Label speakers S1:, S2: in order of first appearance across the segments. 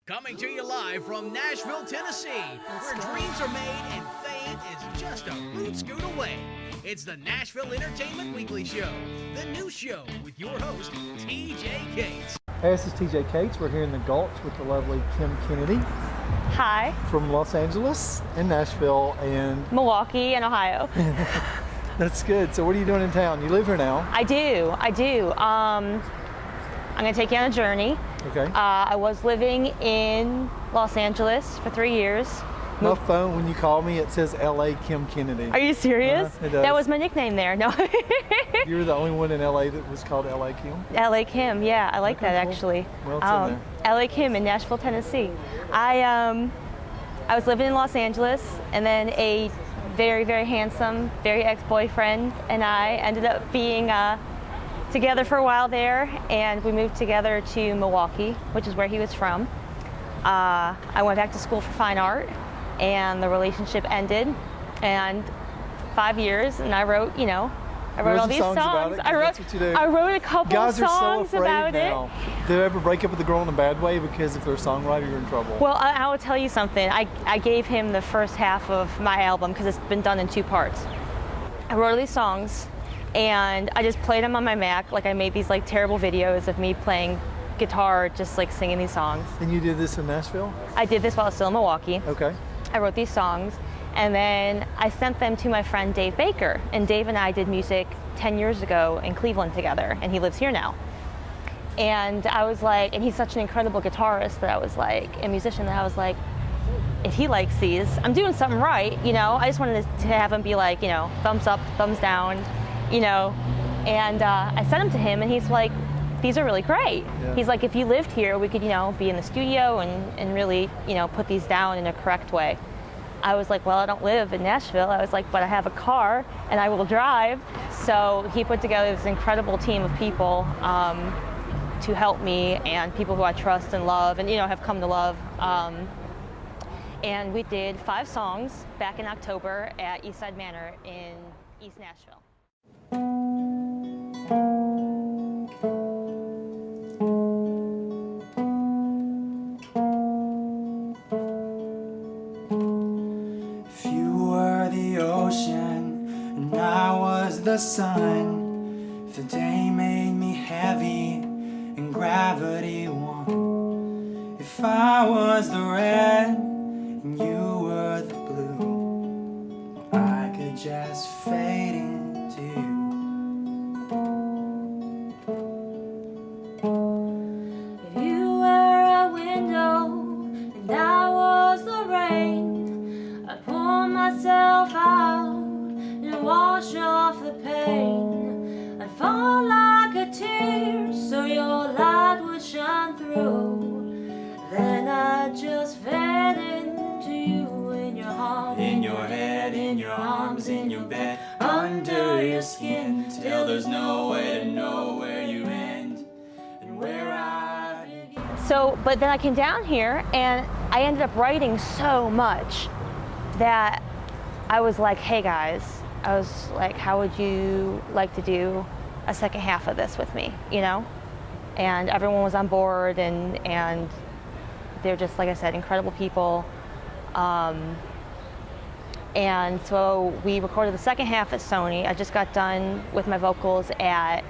S1: Coming to you live from Nashville, Tennessee, where dreams are made and fame is just a root scoot away. It's the Nashville Entertainment Weekly Show, the new show with your host, TJCates.
S2: Hey, this is TJCates. We're here in the Gulch with the lovely Kim Kennedy.
S3: Hi.
S2: From Los Angeles and Nashville and
S3: Milwaukee and Ohio.
S2: That's good. So what are you doing in town? You live here now?
S3: I do. I'm going to take you on a journey.
S2: Okay.
S3: I was living in Los Angeles for 3 years.
S2: My phone, when you call me, it says LA Kim Kennedy.
S3: Are you serious?
S2: It does.
S3: That was my nickname there. No.
S2: You were the only one in LA that was called LA Kim?
S3: LA Kim, yeah. I like that,
S2: cool.
S3: actually.
S2: Well, it's in there.
S3: LA Kim in Nashville, Tennessee. I was living in Los Angeles, and then a very, very handsome, very ex-boyfriend and I ended up being together for a while there, and we moved together to Milwaukee, which is where he was from. I went back to school for fine art, and the relationship ended, and 5 years, and I wrote all these songs. I wrote a couple
S2: Guys
S3: songs
S2: are so
S3: about
S2: now.
S3: it.
S2: Do you ever break up with a girl in a bad way because if they're a songwriter, you're in trouble?
S3: Well, I will tell you something. I gave him the first half of my album because it's been done in 2 parts. I wrote all these songs, and I just played them on my Mac. Like, I made these like terrible videos of me playing guitar, just like singing these songs.
S2: And you did this in Nashville?
S3: I did this while I was still in Milwaukee.
S2: Okay.
S3: I wrote these songs, and then I sent them to my friend Dave Baker. And Dave and I did music 10 years ago in Cleveland together, and he lives here now. And I was like, and he's such an incredible guitarist that I was like, a musician that I was like, if he likes these, I'm doing something right, you know? I just wanted to have him be like, you know, thumbs up, thumbs down, you know? And I sent them to him, and he's like, these are really great.
S2: Yeah.
S3: He's like, if you lived here, we could, you know, be in the studio and really, you know, put these down in a correct way. I was like, well, I don't live in Nashville. I was like, but I have a car and I will drive. So he put together this incredible team of people to help me, and people who I trust and love and, you know, have come to love. And we did 5 songs back in October at Eastside Manor in East Nashville.
S4: The sun, if the day made me heavy and gravity won, if I was the red and you were the blue, I could just fade into you.
S5: If you were a window and I was the rain, I'd pour myself out and wash off the pain. I'd fall like a tear so your light would shine through. Then I'd just fade into you in your heart,
S4: in your head, in your arms, in your bed, under your skin, till there's no way to know where you end and where I begin.
S3: So, but then I came down here, and I ended up writing so much that I was like, hey guys, I was like, how would you like to do a second half of this with me, you know? And everyone was on board, and they're just, like I said, incredible people. And so we recorded the second half at Sony. I just got done with my vocals at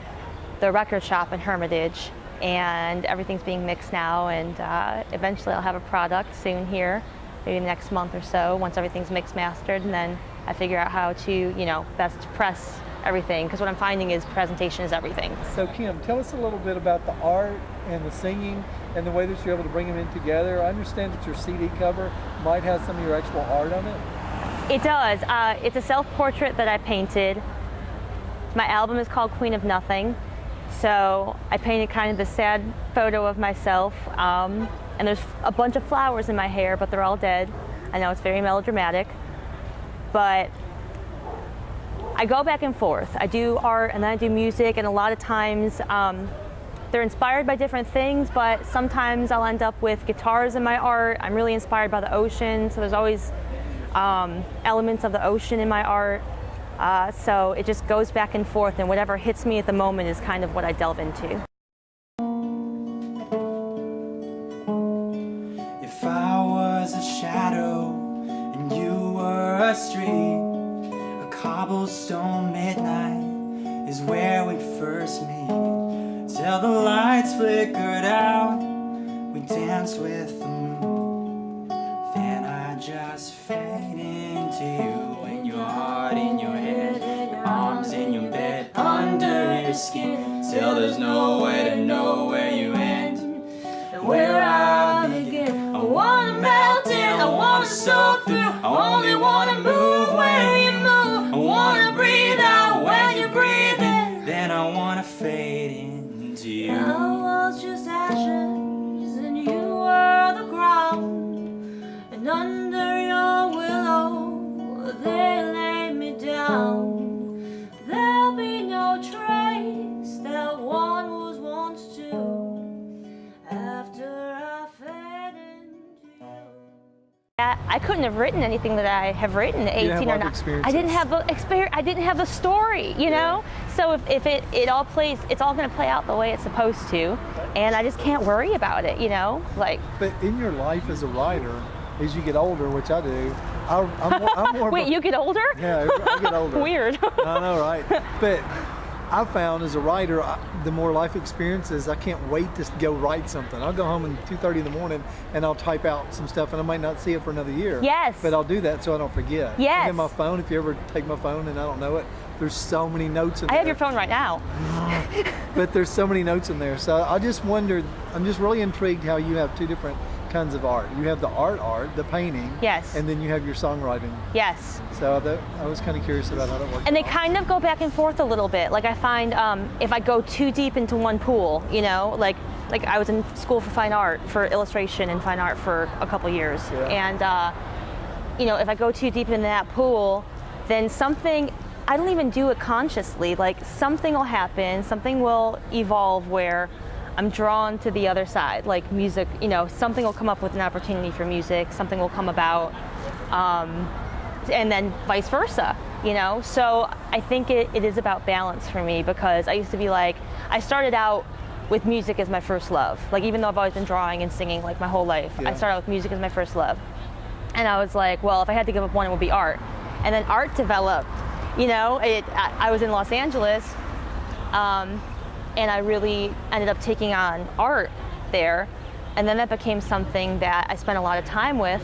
S3: the record shop in Hermitage, and everything's being mixed now, and eventually I'll have a product soon here, maybe next month or so, once everything's mixed, mastered, and then I figure out how to, you know, best press everything, because what I'm finding is presentation is everything.
S2: So Kim, tell us a little bit about the art and the singing and the way that you're able to bring them in together. I understand that your CD cover might have some of your actual art on it.
S3: It does. It's a self-portrait that I painted. My album is called Queen of Nothing, so I painted kind of the sad photo of myself, and there's a bunch of flowers in my hair, but they're all dead. I know it's very melodramatic, but I go back and forth. I do art and then I do music, and a lot of times they're inspired by different things, but sometimes I'll end up with guitars in my art. I'm really inspired by the ocean, so there's always elements of the ocean in my art. So it just goes back and forth, and whatever hits me at the moment is kind of what I delve into.
S4: a street, a cobblestone midnight is where we first meet. Till the lights flickered out, we danced with the moon. Then I just fade into you, and your heart in your head, your arms in your bed, under your skin. Till there's no way to know where you end and where I begin. I wanna melt in, I wanna soak through, I only wanna move where you move. I wanna breathe out when you breathe in, then I wanna fade into you.
S5: I was just ashes and you were the ground, and under your willow they laid me down. There'll be no trace that one was once two after I fade into you.
S3: I couldn't have written anything that I have written at 18
S2: have
S3: or
S2: life
S3: 9.
S2: experiences.
S3: I didn't have the experience. I didn't have the story, you know. So if it all plays, it's all going to play out the way it's supposed to, and I just can't worry about it, you know. Like.
S2: But in your life as a writer, as you get older, which I do, I'm more.
S3: Wait, you get older?
S2: Yeah, I get older.
S3: Weird.
S2: I know, right? But I found as a writer, the more life experiences, I can't wait to go write something. I'll go home at 2:30 in the morning and I'll type out some stuff, and I might not see it for another year.
S3: Yes.
S2: But I'll do that so I don't forget.
S3: Yes.
S2: And then my phone, if you ever take my phone and I don't know it, there's so many notes in
S3: I
S2: there.
S3: have your phone right now.
S2: But there's so many notes in there. So I just wondered, I'm just really intrigued how you have two different kinds of art. You have the art, the painting.
S3: Yes.
S2: And then you have your songwriting.
S3: Yes.
S2: So I was kind of curious about how that works.
S3: And they kind of go back and forth a little bit. Like I find if I go too deep into one pool, you know, like I was in school for fine art, for illustration and fine art for a couple years.
S2: Yeah.
S3: And, you know, if I go too deep into that pool, then something, I don't even do it consciously, like something will happen, something will evolve where I'm drawn to the other side, like music, you know, something will come up with an opportunity for music, something will come about, and then vice versa, you know? So I think it is about balance for me, because I used to be like, I started out with music as my first love. Like even though I've always been drawing and singing like my whole life,
S2: Yeah.
S3: I started out with music as my first love. And I was like, well, if I had to give up one, it would be art. And then art developed, you know, I was in Los Angeles, and I really ended up taking on art there. And then that became something that I spent a lot of time with.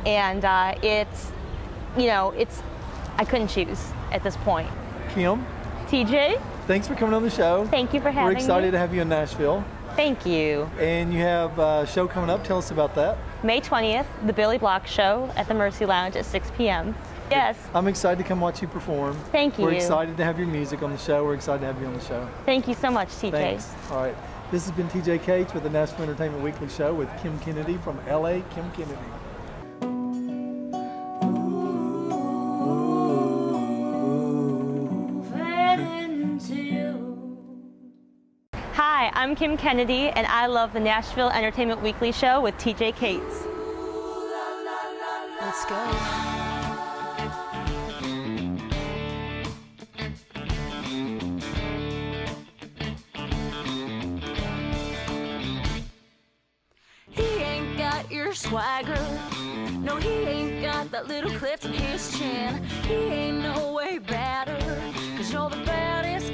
S3: And it's, you know, I couldn't choose at this point.
S2: Kim,
S3: TJ,
S2: thanks for coming on the show.
S3: thank you for having
S2: We're
S3: me.
S2: excited to have you in Nashville.
S3: Thank you.
S2: And you have a show coming up. Tell us about that.
S3: May 20th, the Billy Block Show at the Mercy Lounge at 6 p.m. Yes,
S2: I'm excited to come watch you perform.
S3: Thank
S2: We're
S3: you.
S2: excited to have your music on the show. We're excited to have you on the show.
S3: thank you so much, TJ.
S2: Thanks. All right. This has been TJCates with the Nashville Entertainment Weekly Show with Kim Kennedy from LA. Kim Kennedy.
S5: Fade into you.
S3: Hi, I'm Kim Kennedy, and I love the Nashville Entertainment Weekly Show with TJCates.
S6: Let's go. He ain't got your swagger. No, he ain't got that little cleft in his chin. He ain't no way better, 'cause you're the baddest.